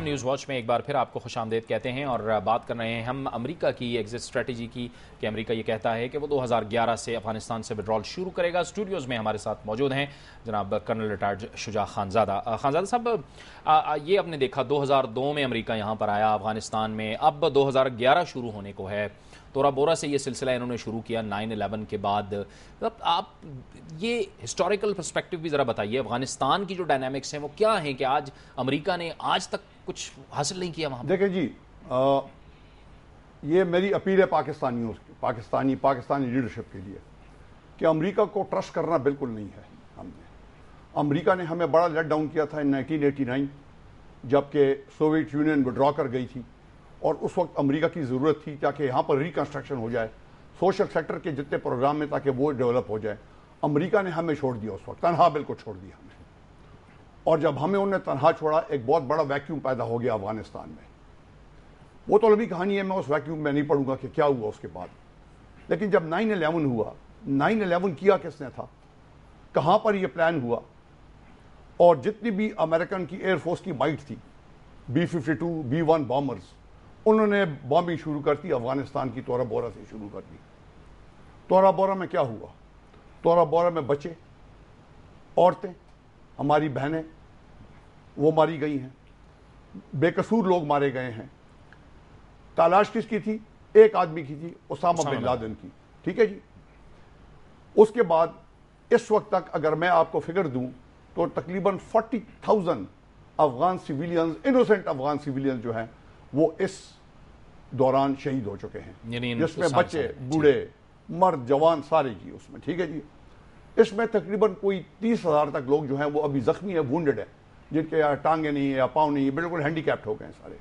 News watch میں ایک بار پھر آپ کو خوش آمدید کہتے ہیں اور بات کر رہے ہیں ہم امریکہ کی ایگزٹ اسٹریٹجی کی کہ امریکہ یہ کہتا ہے کہ وہ 2011 سے افغانستان سے وڈرال شروع کرے گا. اسٹوڈیوز میں ہمارے ساتھ موجود ہیں جناب کرنل ریٹائرڈ شجاع خانزادہ. خانزادہ صاحب، یہ آپ نے دیکھا 2002 میں امریکہ یہاں پر آیا افغانستان میں، اب 2011 شروع ہونے کو ہے. تورا بورا سے یہ سلسلہ انہوں نے شروع کیا 9/11 کے بعد. آپ یہ ہسٹوریکل پرسپیکٹو بھی ذرا بتائیے، افغانستان کی جو ڈائنامکس ہیں وہ کیا ہیں کہ آج امریکہ نے آج تک کچھ حاصل نہیں کیا وہاں؟ دیکھیں جی، یہ میری اپیل ہے پاکستانی لیڈرشپ کے لیے کہ امریکہ کو ٹرسٹ کرنا بالکل نہیں ہے. امریکہ نے ہمیں بڑا لیٹ ڈاؤن کیا تھا 1989 جبکہ سوویت یونین وڈرا کر گئی تھی، اور اس وقت امریکہ کی ضرورت تھی تاکہ یہاں پر ریکنسٹرکشن ہو جائے، سوشل سیکٹر کے جتنے پروگرام ہیں تاکہ وہ ڈیولپ ہو جائے. امریکہ نے ہمیں چھوڑ دیا، اس وقت تنہا بالکل چھوڑ دیا ہمیں. اور جب ہمیں انہوں نے تنہا چھوڑا، ایک بہت بڑا ویکیوم پیدا ہو گیا افغانستان میں. وہ تو لمبی کہانی ہے، میں اس ویکیوم میں نہیں پڑھوں گا کہ کیا ہوا اس کے بعد. لیکن جب 9/11 ہوا، 9/11 کیا کس نے تھا، کہاں پر یہ پلان ہوا، اور جتنی بھی امریکن کی ایئر فورس کی بائٹ تھی، B-52 B-1 بامرز، انہوں نے بامبنگ شروع کر دی افغانستان کی. تورا بورا سے شروع کر دی. تورا بورا میں کیا ہوا؟ تورا بورا میں بچے، عورتیں، ہماری بہنیں وہ ماری گئی ہیں، بے قصور لوگ مارے گئے ہیں. تلاش کس کی تھی؟ ایک آدمی کی تھی، اسامہ بن لادن کی. ٹھیک ہے جی. اس کے بعد اس وقت تک اگر میں آپ کو فگر دوں تو تقریباً 40,000 افغان سیویلینز، انوسنٹ افغان سیویلینز جو ہیں وہ اس دوران شہید ہو چکے ہیں، جس میں بچے، بوڑھے، مرد، جوان سارے جی اس میں. ٹھیک ہے جی. اس میں تقریباً کوئی 30,000 تک لوگ جو ہیں وہ ابھی زخمی ہیں، وونڈڈ ہیں، جن کے یا ٹانگیں نہیں ہیں یا پاؤں نہیں ہیں، بالکل ہینڈی کیپٹ ہو گئے ہیں سارے.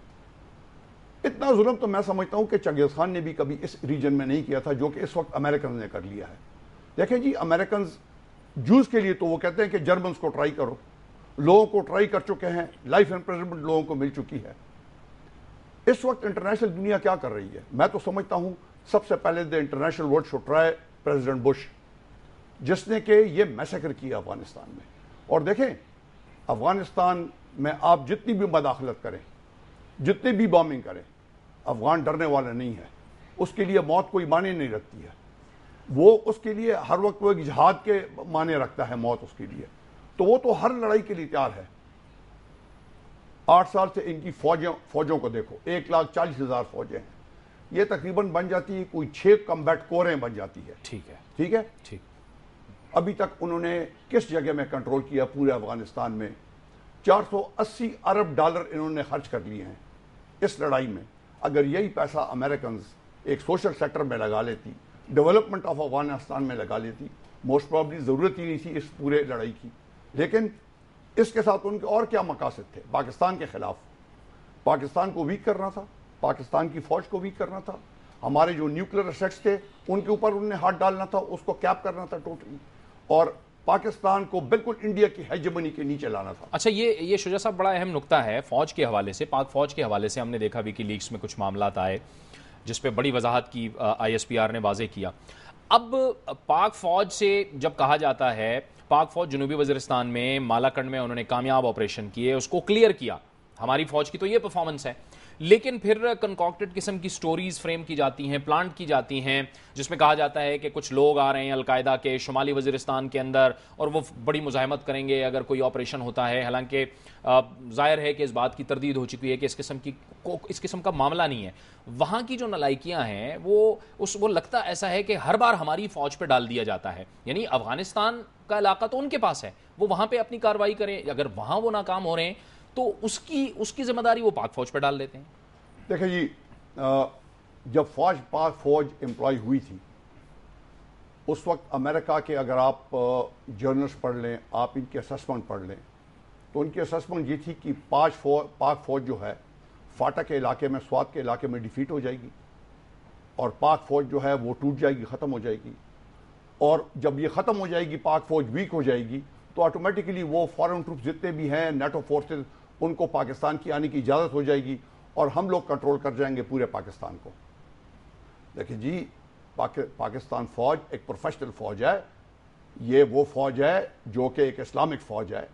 اتنا ظلم تو میں سمجھتا ہوں کہ چنگیز خان نے بھی کبھی اس ریجن میں نہیں کیا تھا جو کہ اس وقت امریکنز نے کر لیا ہے. دیکھیں جی، امریکنز جوز کے لیے تو وہ کہتے ہیں کہ جرمنز کو ٹرائی کرو، لوگوں کو ٹرائی کر چکے ہیں، لائف امپریزنمنٹ لوگوں کو مل چکی ہے. اس وقت انٹرنیشنل دنیا کیا کر رہی ہے؟ میں تو سمجھتا ہوں سب سے پہلے the international world should try president Bush, جس نے کہ یہ میسیکر کیا افغانستان میں. اور دیکھیں، افغانستان میں آپ جتنی بھی مداخلت کریں، جتنی بھی بامبنگ کریں، افغان ڈرنے والا نہیں ہے. اس کے لیے موت کوئی معنی نہیں رکھتی ہے. وہ اس کے لیے ہر وقت وہ ایک جہاد کے معنی رکھتا ہے موت اس کے لیے. تو وہ تو ہر لڑائی کے لیے تیار ہے. 8 سال سے ان کی فوجوں کو دیکھو، 1,40,000 فوجیں ہیں. یہ تقریباً بن جاتی ہے کوئی 6 کمبیٹ کوریں بن جاتی ہے. ٹھیک ہے، ٹھیک ہے. ٹھیک. ابھی تک انہوں نے کس جگہ میں کنٹرول کیا پورے افغانستان میں؟ $480 ارب انہوں نے خرچ کر لیے ہیں اس لڑائی میں. اگر یہی پیسہ امریکنز ایک سوشل سیکٹر میں لگا لیتی، ڈیولپمنٹ آف افغانستان میں لگا لیتی، موسٹ پرابلی ضرورت ہی نہیں تھی اس پورے لڑائی کی. لیکن اس کے ساتھ ان کے اور کیا مقاصد تھے؟ پاکستان کے خلاف، پاکستان کو ویک کرنا تھا، پاکستان کی فوج کو ویک کرنا تھا، ہمارے جو نیوکلیر اسیٹس تھے ان کے اوپر انہوں نے ہاتھ ڈالنا تھا، اس کو کیپ کرنا تھا ٹوٹلی، اور پاکستان کو بالکل انڈیا کی ہیجمنی کے نیچے لانا تھا. اچھا، یہ شجاع صاحب بڑا اہم نقطہ ہے فوج کے حوالے سے. پاک فوج کے حوالے سے ہم نے دیکھا ویکی لیکس میں کچھ معاملات آئے جس پہ بڑی وضاحت کی ISPR نے واضح کیا. اب پاک فوج سے جب کہا جاتا ہے، پاک فوج جنوبی وزیرستان میں مالاکنڈ میں انہوں نے کامیاب آپریشن کیے، اس کو کلیئر کیا، ہماری فوج کی تو یہ پرفارمنس ہے. لیکن پھر کنکاکٹڈ قسم کی سٹوریز فریم کی جاتی ہیں، پلانٹ کی جاتی ہیں، جس میں کہا جاتا ہے کہ کچھ لوگ آ رہے ہیں القاعدہ کے شمالی وزیرستان کے اندر اور وہ بڑی مزاحمت کریں گے اگر کوئی آپریشن ہوتا ہے. حالانکہ ظاہر ہے کہ اس بات کی تردید ہو چکی ہے کہ اس قسم کا معاملہ نہیں ہے. وہاں کی جو نالائکیاں ہیں وہ لگتا ایسا ہے کہ ہر بار ہماری فوج پہ ڈال دیا جاتا ہے. یعنی افغانستان کا علاقہ تو ان کے پاس ہے، وہ وہاں پہ اپنی کارروائی کریں، اگر وہاں وہ ناکام ہو رہے ہیں تو اس کی ذمہ داری وہ پاک فوج پہ ڈال دیتے ہیں. دیکھیں جی، جب پاک فوج امپلائی ہوئی تھی اس وقت امریکہ کے اگر آپ جرنلس پڑھ لیں، آپ ان کی اسسمنٹ پڑھ لیں تو ان کی اسسمنٹ یہ تھی کہ پاک فوج جو ہے فاٹا کے علاقے میں، سوات کے علاقے میں ڈیفیٹ ہو جائے گی، اور پاک فوج جو ہے وہ ٹوٹ جائے گی، ختم ہو جائے گی. اور جب یہ ختم ہو جائے گی، پاک فوج ویک ہو جائے گی، تو آٹومیٹکلی وہ فارن ٹروپس جتنے بھی ہیں، نیٹو فورسز، ان کو پاکستان کی آنے کی اجازت ہو جائے گی اور ہم لوگ کنٹرول کر جائیں گے پورے پاکستان کو. دیکھیں جی، پاکستان فوج ایک پروفیشنل فوج ہے. یہ وہ فوج ہے جو کہ ایک اسلامک فوج ہے.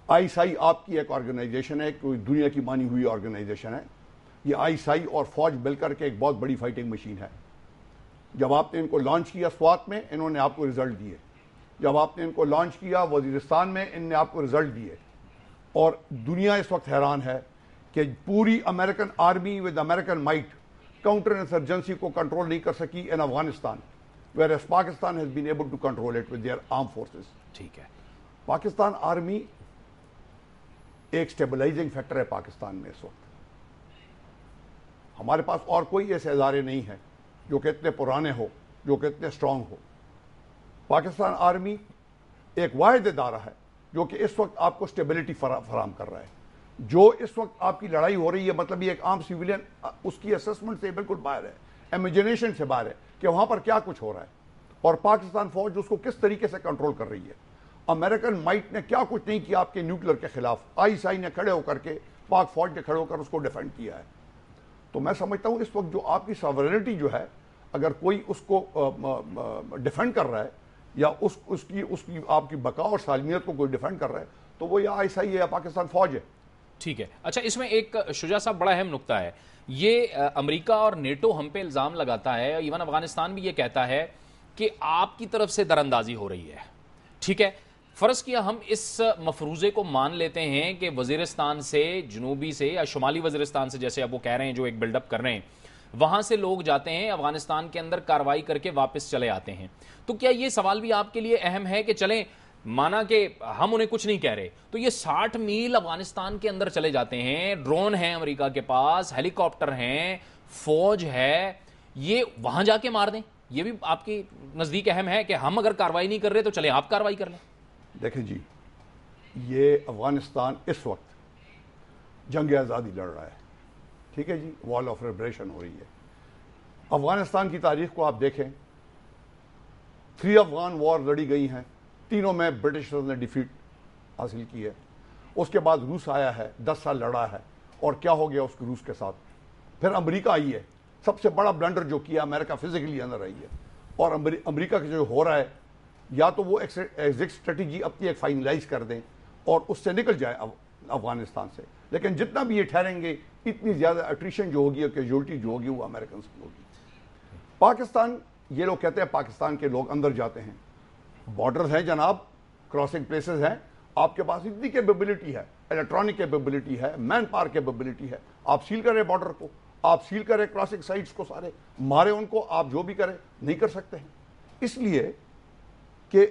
ISI آپ کی ایک آرگنائزیشن ہے, کوئی دنیا کی مانی ہوئی آرگنائزیشن ہے. یہ ISI اور فوج مل کر کے ایک بہت بڑی فائٹنگ مشین ہے. جب آپ نے ان کو لانچ کیا سوات میں, انہوں نے آپ کو رزلٹ دیے. جب آپ نے ان کو لانچ کیا وزیرستان میں, ان نے آپ کو رزلٹ دیے. اور دنیا اس وقت حیران ہے کہ پوری American army with American might counter insurgency کو کنٹرول نہیں کر سکی ان Afghanistan, whereas Pakistan has been able to control it with their armed forces. ٹھیک ہے. پاکستان آرمی ایک سٹیبلائزنگ فیکٹر ہے پاکستان میں اس وقت. ہمارے پاس اور کوئی ایسے ادارے نہیں ہیں جو کہ اتنے پرانے ہو, جو کہ اتنے اسٹرانگ ہو. پاکستان آرمی ایک واحد ادارہ ہے جو کہ اس وقت آپ کو سٹیبلٹی فراہم کر رہا ہے. جو اس وقت آپ کی لڑائی ہو رہی ہے, مطلب یہ ایک عام سیویلین اس کی اسسمنٹ سے بالکل باہر ہے, امیجنیشن سے باہر ہے کہ وہاں پر کیا کچھ ہو رہا ہے, اور پاکستان فوج اس کو کس طریقے سے کنٹرول کر رہی ہے. امریکن مائٹ نے کیا کچھ نہیں کیا آپ کے نیوکلیر کے خلاف. ISI نے کھڑے ہو کر کے, پاک فوج نے کھڑے ہو کر اس کو ڈیفینڈ کیا ہے. تو میں سمجھتا ہوں اس وقت جو آپ کی ساورینٹی جو ہے, اگر کوئی اس کو ڈیفینڈ کر رہا ہے یا اس کی آپ کی بقا اور سالمیت کو کوئی ڈیفینڈ کر رہا ہے, تو وہ یا ISI ہے یا پاکستان فوج ہے. ٹھیک ہے. اچھا, اس میں ایک شجاع صاحب بڑا اہم نقطہ ہے. یہ امریکہ اور نیٹو ہم پہ الزام لگاتا ہے, ایون افغانستان بھی یہ کہتا ہے کہ آپ کی طرف سے دراندازی ہو رہی ہے. ٹھیک ہے, فرض کیا ہم اس مفروضے کو مان لیتے ہیں کہ وزیرستان سے, جنوبی سے یا شمالی وزیرستان سے, جیسے اب وہ کہہ رہے ہیں جو ایک بلڈ اپ کر رہے ہیں, وہاں سے لوگ جاتے ہیں افغانستان کے اندر کارروائی کر کے واپس چلے آتے ہیں. تو کیا یہ سوال بھی آپ کے لیے اہم ہے کہ چلیں مانا کہ ہم انہیں کچھ نہیں کہہ رہے, تو یہ 60 میل افغانستان کے اندر چلے جاتے ہیں, ڈرون ہیں امریکہ کے پاس, ہیلی کاپٹر ہیں, فوج ہے, یہ وہاں جا کے مار دیں, یہ بھی آپ کی نزدیک اہم ہے کہ ہم اگر کارروائی نہیں کر رہے تو چلیں آپ کارروائی کر لیں؟ دیکھیں جی, یہ افغانستان اس وقت جنگ آزادی لڑ رہا ہے. ٹھیک ہے جی, وال آف لبریشن ہو رہی ہے. افغانستان کی تاریخ کو آپ دیکھیں, 3 افغان وار لڑی گئی ہیں, تینوں میں برٹشرز نے ڈیفیٹ حاصل کی ہے. اس کے بعد روس آیا ہے, 10 سال لڑا ہے, اور کیا ہو گیا اس کے روس کے ساتھ. پھر امریکہ آئی ہے, سب سے بڑا بلنڈر جو کیا امریکہ فزیکلی اندر آئی ہے. اور امریکہ کے جو ہو رہا ہے, یا تو وہ ایگزٹ اسٹریٹجی اپنی ایک فائنلائز کر دیں اور اس سے نکل جائے افغانستان سے, لیکن جتنا بھی یہ ٹھہریں گے اتنی زیادہ اٹریشن جو ہوگی اور کیجولٹی جو ہوگی وہ امریکنس کی ہوگی. پاکستان, یہ لوگ کہتے ہیں پاکستان کے لوگ اندر جاتے ہیں, بارڈرز ہیں جناب, کراسنگ پلیسز ہیں, آپ کے پاس اتنی کیپیبلٹی ہے, الیکٹرانک کیپیبلٹی ہے, مین پاور کیپیبلٹی ہے, آپ سیل کریں بارڈر کو, آپ سیل کریں کراسنگ سائٹس کو, سارے مارے ان کو, آپ جو بھی کریں نہیں کر سکتے ہیں. اس لیے کہ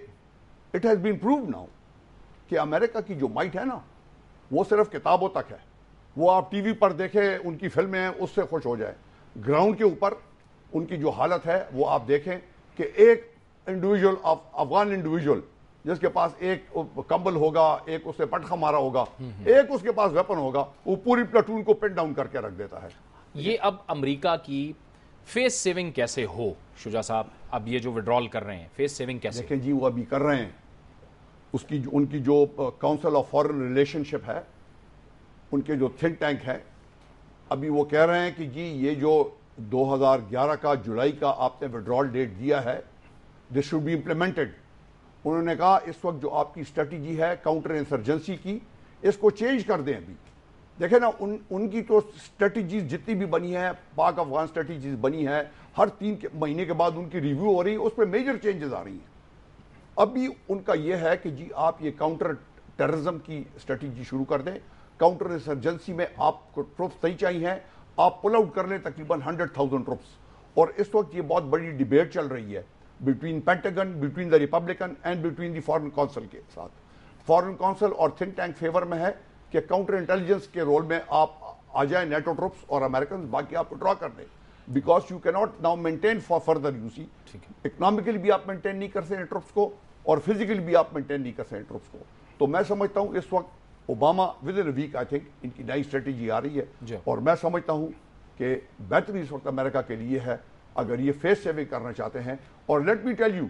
it has been proved now کہ امریکہ کی جو مائٹ ہے نا, وہ صرف کتابوں تک ہے. وہ آپ ٹی وی پر دیکھیں, ان کی فلمیں ہیں, اس سے خوش ہو جائیں. گراؤنڈ کے اوپر ان کی جو حالت ہے وہ آپ دیکھیں کہ ایک انڈیویجول, افغان انڈیویجول جس کے پاس ایک کمبل ہوگا, ایک اس نے پٹخا مارا ہوگا, ایک اس کے پاس ویپن ہوگا, وہ پوری پلاٹون کو پن ڈاؤن کر کے رکھ دیتا ہے. یہ اب امریکہ کی فیس سیونگ کیسے ہو شجاع صاحب؟ اب یہ جو وڈرال کر رہے ہیں, فیس سیونگ کیسے؟ دیکھیں جی, وہ ابھی کر رہے ہیں. ان کی جو کاؤنسل آف فارن ریلیشن شپ ہے, ان کے جو تھنک ٹینک ہے, ابھی وہ کہہ رہے ہیں کہ جی یہ جو 2011 کا جولائی کا آپ نے وڈرال ڈیٹ دیا ہے, دس شوڈ بی امپلیمنٹڈ. انہوں نے کہا اس وقت جو آپ کی اسٹریٹجی ہے کاؤنٹر انسرجنسی کی, اس کو چینج کر دیں. ابھی دیکھیں نا, ان کی تو اسٹریٹجیز جتنی بھی بنی ہے, پاک افغان اسٹریٹجیز بنی ہے, ہر 3 مہینے کے بعد ان کی ریویو ہو رہی ہے, اس پہ میجر چینجز آ رہی ہیں. ابھی ان کا یہ ہے کہ جی آپ یہ کاؤنٹر ٹیررزم کی اسٹریٹجی شروع کر دیں, کاؤنٹر انسرجنسی میں آپ کو ٹروپس صحیح چاہیے ہیں, آپ پل آؤٹ کر لیں تقریباً 100,000 ٹروپس. اور اس وقت یہ بہت بڑی ڈیبیٹ چل رہی ہے between Pentagon, between the Republican and between the foreign council کے ساتھ. فارن کونسل اور تھنک ٹینک فیور میں ہے کہ کاؤنٹر انٹیلیجنس کے رول میں آپ آ جائیں, نیٹو ٹروپس اور امریکنز, باقی آپ کو ڈرا کر دیں. بیکاز یو کی not now maintain for further, you see economically بھی آپ مینٹین نہیں کر سکتے ٹروپس کو, اور فزیکلی بھی آپ مینٹین نہیں کر سکتے ٹروپس کو. تو میں سمجھتا ہوں اس وقت Obama with in week I think ان کی نئی اسٹریٹجی آ رہی ہے, اور میں سمجھتا ہوں کہ بہتری اس وقت امریکہ کے لیے ہے اگر یہ فیس سیونگ کرنا چاہتے ہیں. اور لیٹ می ٹیل یو,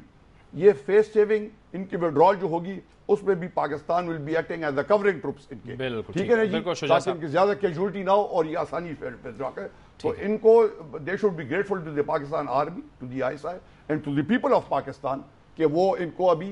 یہ فیس سیونگ ان کی وڈرال جو ہوگی اس میں بھی Pakistan will be acting as a covering troops ان کے. ٹھیک ہے نا جی, تاکہ ان کی زیادہ کیجولٹی نہ ہو اور یہ آسانی پہ جا کر. تو ان کو they should be grateful to the Pakistan army, to the ISI and to the people of Pakistan کہ وہ ان کو ابھی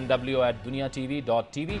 nw@duniatv.tv।